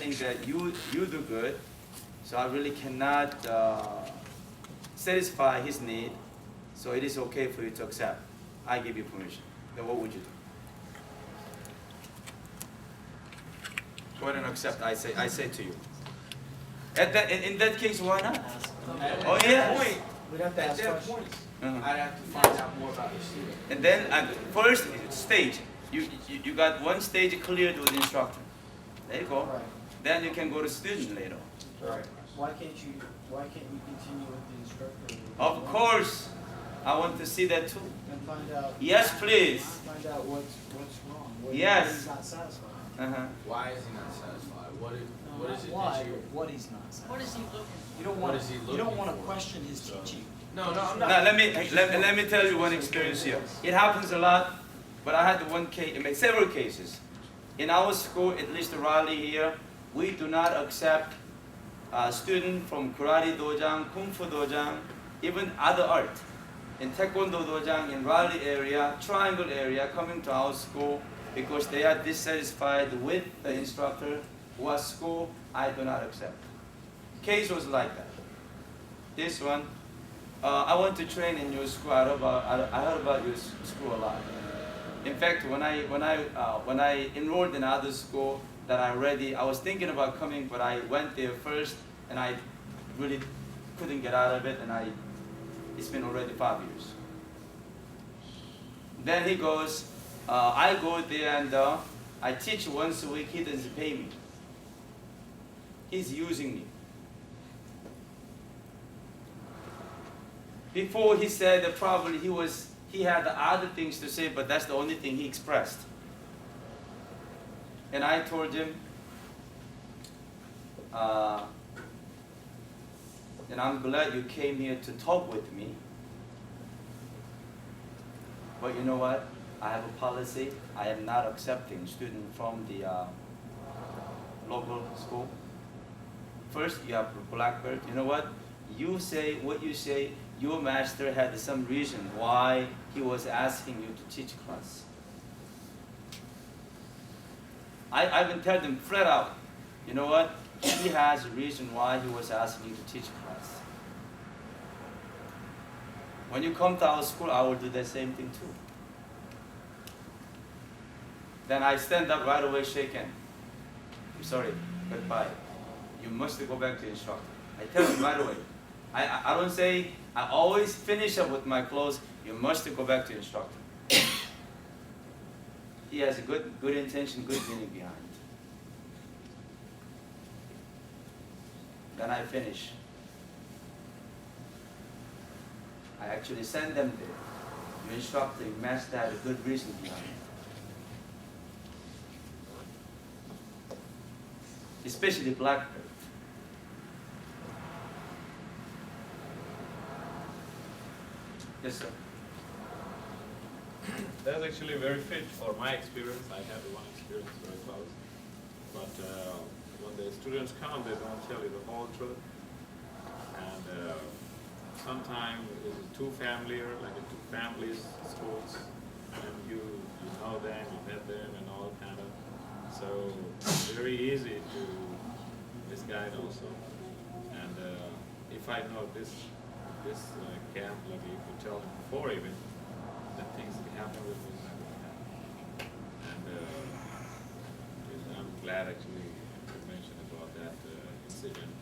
think that you do good, so I really cannot satisfy his need, so it is okay for you to accept. I give you permission. Then what would you do? Go ahead and accept. I say to you. In that case, why not? Oh yes. We'd have to At ask that questions. point, Uh-huh. I'd have to find out more about the student. And then at the first stage, you got one stage cleared with the instructor. There you go. Right. Then you can go to student later. Right. Why can't you continue with the instructor? Of course, I want to see that too. And find out. Yes, please. Find out what's wrong. What Yes. he's not satisfied. Uh-huh. Why is he not satisfied? What is it Why? that you... What he's not satisfied. What is he looking You don't What want. is he You don't looking want to for? question his teaching. No, I'm not. Now let me tell you one experience here. It happens a lot, but I had one case, I mean several cases. In our school, at least Raleigh here, we do not accept students from karate dojang, kung fu dojang, even other art. In Taekwondo dojang in Raleigh area, Triangle area, coming to our school because they are dissatisfied with the instructor. What school I do not accept. Case was like that. This one, I want to train in your school. I heard about your school a lot. In fact, when I enrolled in other school that I was thinking about coming, but I went there first, and I really couldn't get out of it, and it's been already 5 years. Then he goes, I go there and I teach once a week. He doesn't pay me. He's using me. Before he said that probably he had other things to say, but that's the only thing he expressed. And I told him, and I'm glad you came here to talk with me. But you know what? I have a policy. I am not accepting students from the local school. First, you have a black belt. You know what? You say what you say. Your master had some reason why he was asking you to teach class. I even tell them flat out, you know what? He has a reason why he was asking you to teach class. When you come to our school, I will do the same thing too. Then I stand up right away, shake hand. I'm sorry, goodbye. You must go back to the instructor. I tell him right away. I don't say, I always finish up with my close, you must go back to the instructor. He has a good intention, good meaning behind. Then I finish. I actually send them there. Your instructor, your master had a good reason behind it. Especially black belt. Yes, sir. That's actually very fit for my experience. I had one experience very close. But when the students come, they don't tell you the whole truth. And sometimes it's two familiar, like a two families schools, and you know them, you met them, and all kind of. So it's very easy to misguide also. And if I know this camp, like you could tell them before even, that things can happen with me, not going to happen. And I'm glad actually you mentioned about that incident,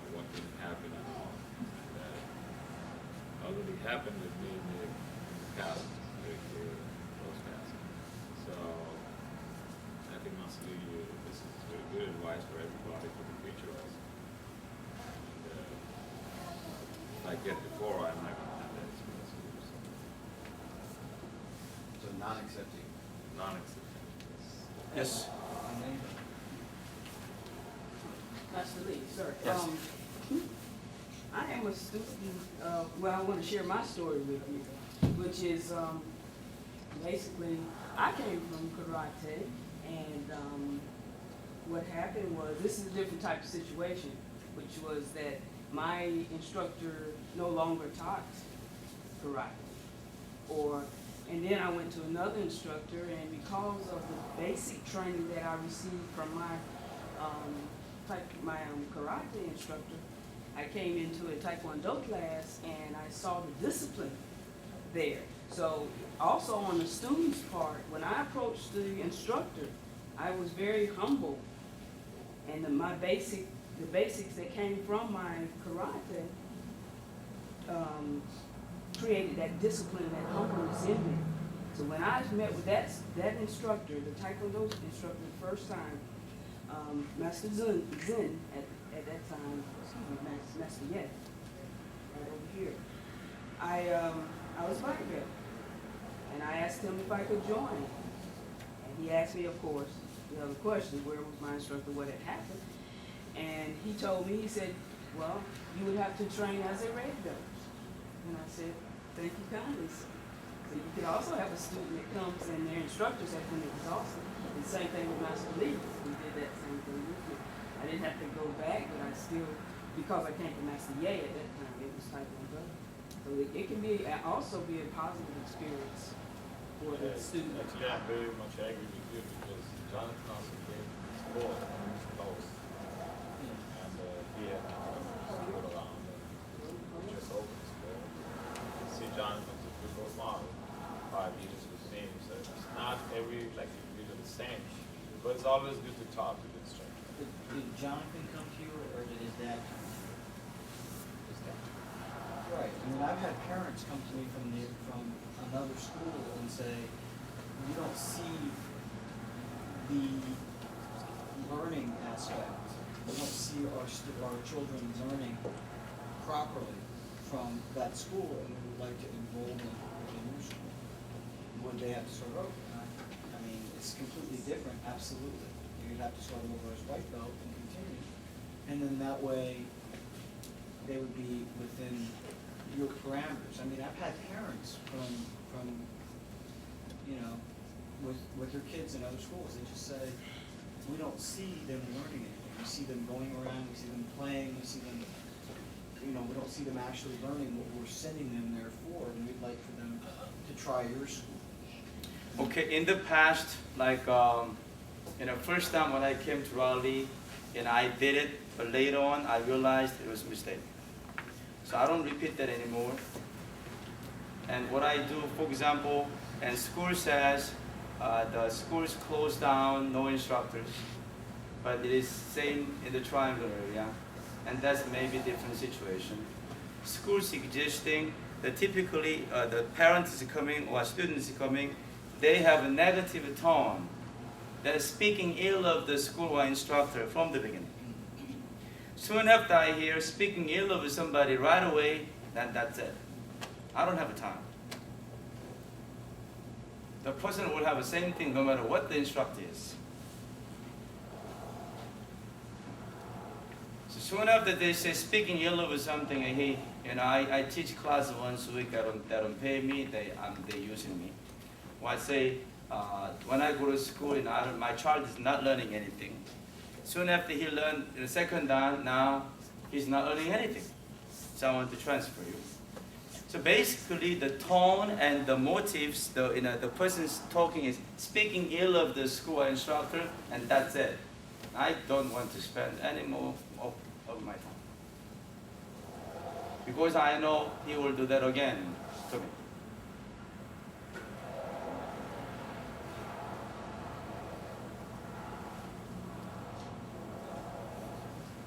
what didn't happen and all. And already happened with me in the past, very close past. So I think honestly this is very good advice for everybody for the future also. And I get before, I'm not going to have that experience either. So non-accepting. Non-accepting. Yes. Master Lee, sir. Yes. I am a student, well, I want to share my story with you, which is basically, I came from karate, and what happened was, this is a different type of situation, which was that my instructor no longer taught karate. And then I went to another instructor, and because of the basic training that I received from my karate instructor, I came into a Taekwondo class and I saw the discipline there. So also on the student's part, when I approached the instructor, I was very humble. And the basics that came from my karate created that discipline and that humbleness in me. So when I met with that instructor, the Taekwondo instructor the first time, Master Zun at that time, excuse me, Master Yet, right over here, I was black belt. And I asked him if I could join. And he asked me, of course, the other question, where was my instructor, what had happened? And he told me, he said, well, you would have to train as a red belt. And I said, thank you kindly, sir. So you could also have a student that comes and their instructors have been exhausted. And same thing with Master Lee. We did that same thing with me. I didn't have to go back, but I still, because I came from Master Ye at that time, it was Taekwondo. So it can also be a positive experience for the student. Actually, I'm very much agree with you because Jonathan also came to sport close. And he had to go around and just open sport. See Jonathan took the role model 5 years with him, so it's not every like individual the same. But it's always good to talk to the instructor. Did Jonathan come to you, or did his dad come to you? His dad. Right. I mean, I've had parents come to me from another school and say, we don't see the learning aspect. We don't see our children learning properly from that school, and we would like to enroll them in your school. Would they have to start over? I mean, it's completely different, absolutely. You'd have to start over as white belt and continue. And then that way, they would be within your parameters. I mean, I've had parents from with their kids in other schools, they just say, we don't see them learning anything. We see them going around, we see them playing, we see them, we don't see them actually learning what we're sending them there for, and we'd like for them to try your school. Okay, in the past, like, first time when I came to Raleigh, and I did it, but later on, I realized it was a mistake. So I don't repeat that anymore. And what I do, for example, and school says, the school is closed down, no instructors, but it is same in the triangle area, and that's maybe a different situation. Schools existing, that typically the parents is coming or students is coming, they have a negative tone. They're speaking ill of the school or instructor from the beginning. Soon after I hear speaking ill of somebody right away, then that's it. I don't have time. The person will have the same thing no matter what the instructor is. So soon after they say speaking ill of something, and hey, I teach class once a week. They don't pay me. They're using me. Well, I say when I go to school, my child is not learning anything. Soon after he learned the second time, now he's not learning anything. So I want to transfer you. So basically, the tone and the motives, the person's talking is speaking ill of the school instructor, and that's it. I don't want to spend any more of my time. Because I know he will do that again to me.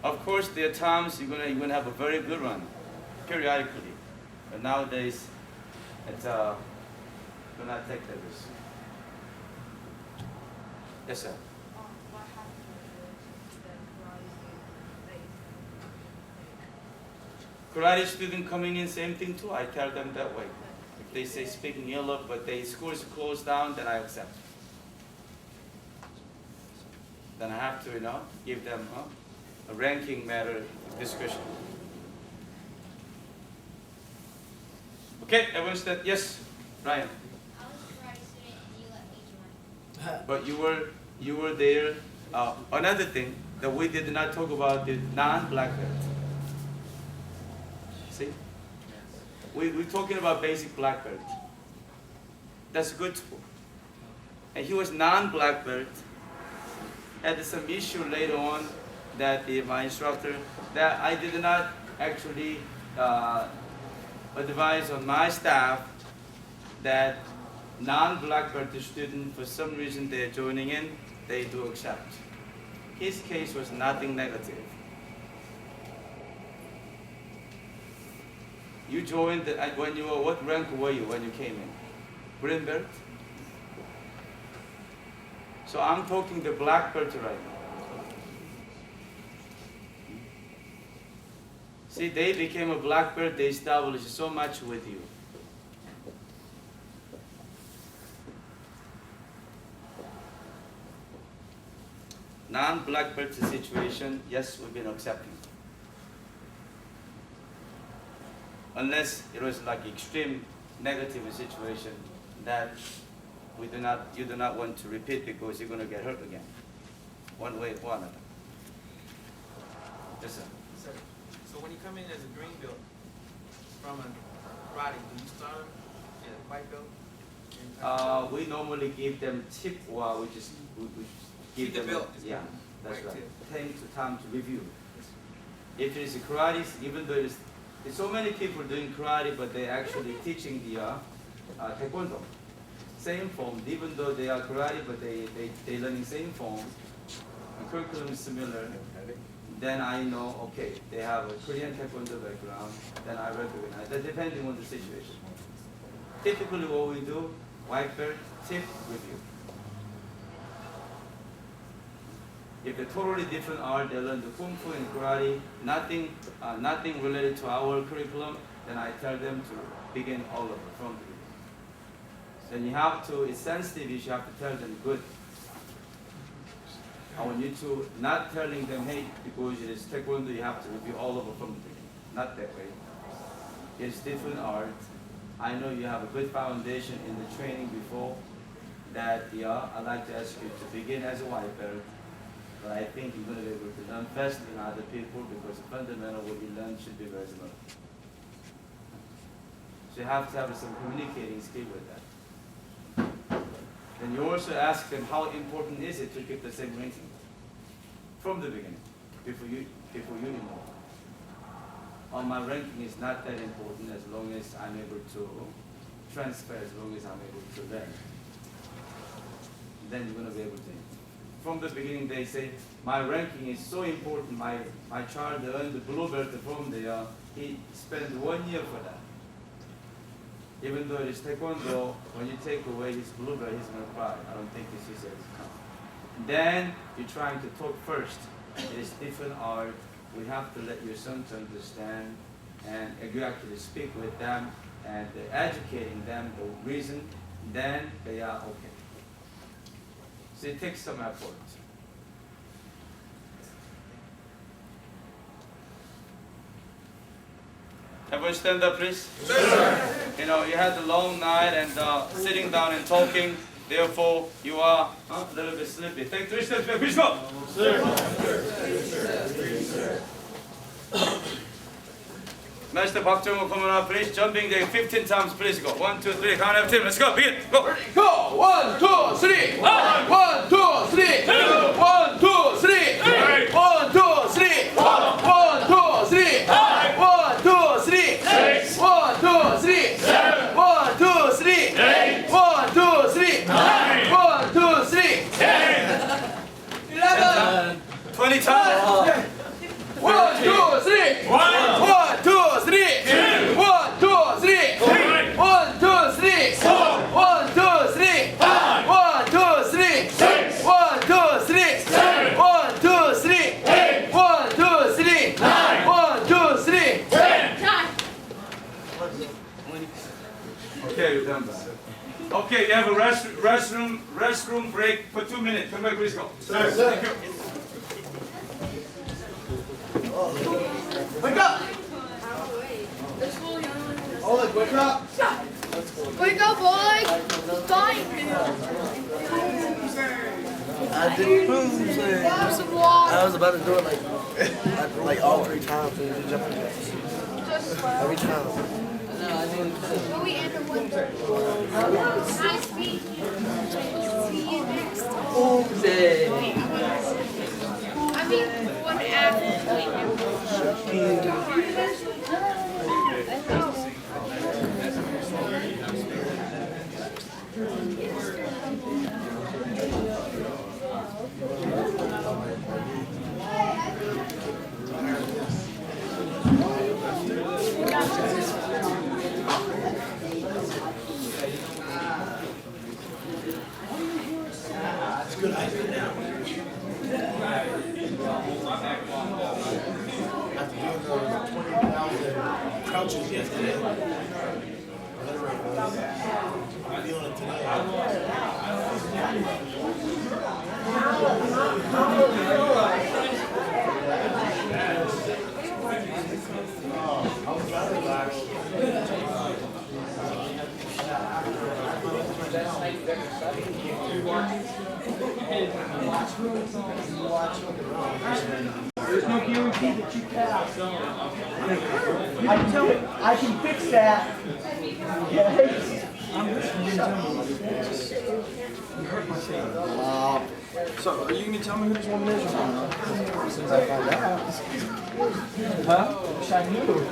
Of course, there are times you're gonna have a very good run, periodically. But nowadays, it's do not take that risk. Yes, sir. What happened with the Karate student coming in, same thing too. I tell them that way. If they say speaking ill of, but the school is closed down, then I accept. Then I have to, give them a ranking matter discussion. Okay, everyone said yes, Ryan. I was a karate student and you let me join. But you were there. Another thing that we did not talk about the non-black belt. See, we're talking about basic black belt. That's good school. And he was non-black belt. had some issue later on that my instructor, that I did not actually advise on my staff that non-black belt student, for some reason they're joining in, they do accept. His case was nothing negative. You joined when you were, what rank were you when you came in? Green belt? So I'm talking the black belt right now. See, they became a black belt, they established so much with you. Non-black belt situation, yes, we've been accepting. Unless it was like extreme negative situation that you do not want to repeat because you're going to get hurt again, one way or another. Yes, sir. Sir, so when you come in as a green belt from a karate, do you start at a white belt? We normally give them tip, or we give Keep the them belt. yeah, that's White right. tip. Time to time to review. If it is karate, even though there's so many people doing karate, but they're actually teaching the Taekwondo. Same form, even though they are karate, but they learning same form. The curriculum is similar. Then I know, okay, they have a Korean Taekwondo background. Then I recognize that, depending on the situation. Typically, what we do, white belt, tip, review. If they're totally different art, they learn the kung fu and karate, nothing related to our curriculum, then I tell them to begin all over from the beginning. Then you have to, it's sensitive issue, you have to tell them good. I want you to not telling them, hey, because it is Taekwondo, you have to review all over from the beginning. Not that way. It's different art. I know you have a good foundation in the training before that, yeah, I'd like to ask you to begin as a white belt. But I think you're going to be able to learn faster than other people because the fundamental what you learn should be very similar. So you have to have some communicating skill with that. Then you also ask them how important is it to keep the same ranking from the beginning, before you involve. My ranking is not that important as long as I'm able to transfer, as long as I'm able to learn. Then you're going to be able to. From the beginning, they say, my ranking is so important. My child earned the blue belt from there. He spent 1 year for that. Even though it is Taekwondo, when you take away his blue belt, he's going to cry. I don't think this is it. Then you're trying to talk first. It is different art. We have to let your son to understand, and you actually speak with them and educating them the reason. Then they are okay. So it takes some effort. Everyone stand up, please. Sir. You know, you had a long night and sitting down and talking. Therefore, you are a little bit sleepy. Take 3 steps back. Please go. Sir. Master Park Jung-ho, coming up, please. Jumping there 15 times, please go. 1, 2, 3. Count up, team. Let's go. Begin. Go. Go! 1, 2, 3! 1, 2, 3! 1, 2, 3! 1, 2, 3! 1, 2, 3! 1, 2, 3! 1, 2, 3! 1, 2, 3! 1, 2, 3! 1, 2, 3! 11! 20 times. 1, 2, 3! 1, 2, 3! 1, 2, 3! 1, 2, 3! 1, 2, 3! 1, 2, 3! 1, 2, 3! 1, 2, 3! 1, 2, 3! 1, 2, 3! Okay, you're done. Okay, you have a restroom break for 2 minutes. Come back, please go. Thank you. Wake up! Oleg, wake up! Wake up, Oleg! It's time! I did boom. Have some water. I was about to do it like all 3 times and you jumping Just every time. Joey and the one. Nice meeting you. See you next. I mean, one That's a good idea now. After doing those 20,000 crouches yesterday, whatever it was, I'm feeling it today. I was trying to relax. There's no guarantee that you pass. I can fix that. Okay? So, are you going to tell me who this woman is or not? Since I found out. Huh? Wish I knew.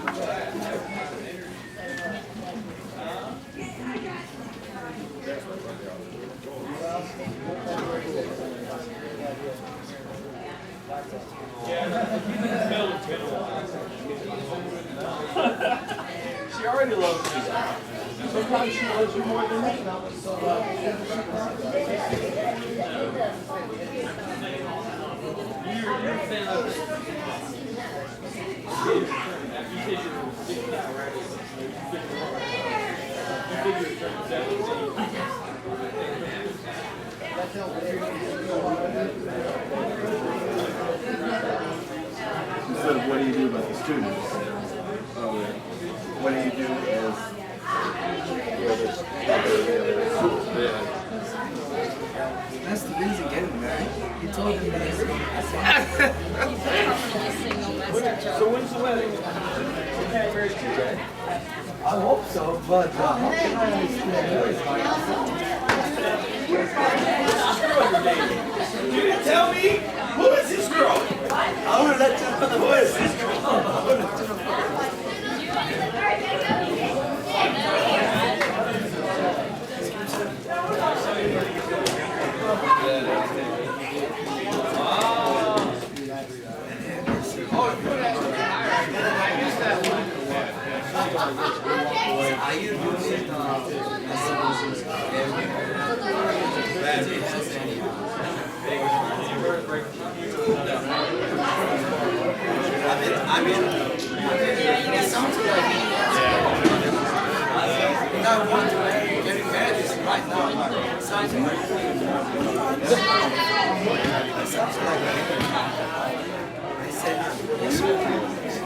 She already loves me. Sometimes she loves you more than me. Instead of what do you do about the students? What do you do as That's the reason getting married. You told him that. So when's the wedding? I hope so, but how can I understand? You didn't tell me? Who is this girl? I want to let you know who is this girl.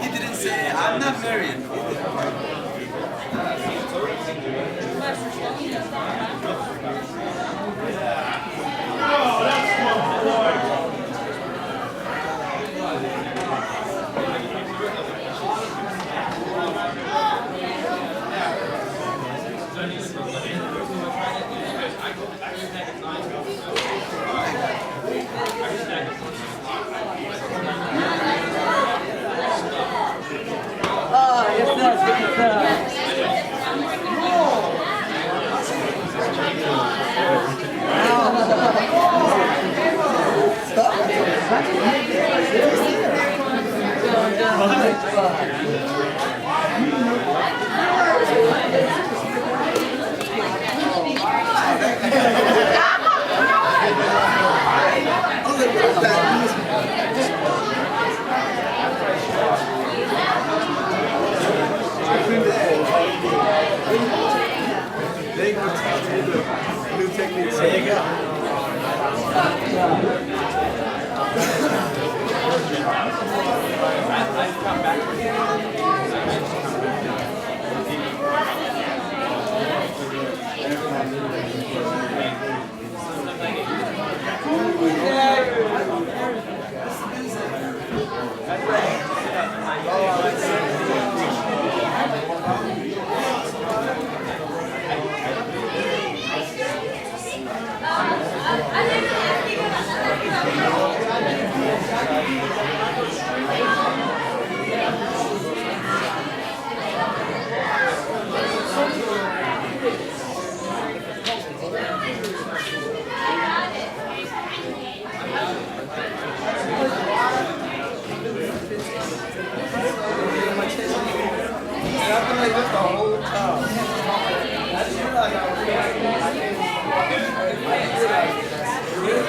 He didn't say, I'm not married. new techniques. There you go. sounded like this the whole time. I didn't realize I was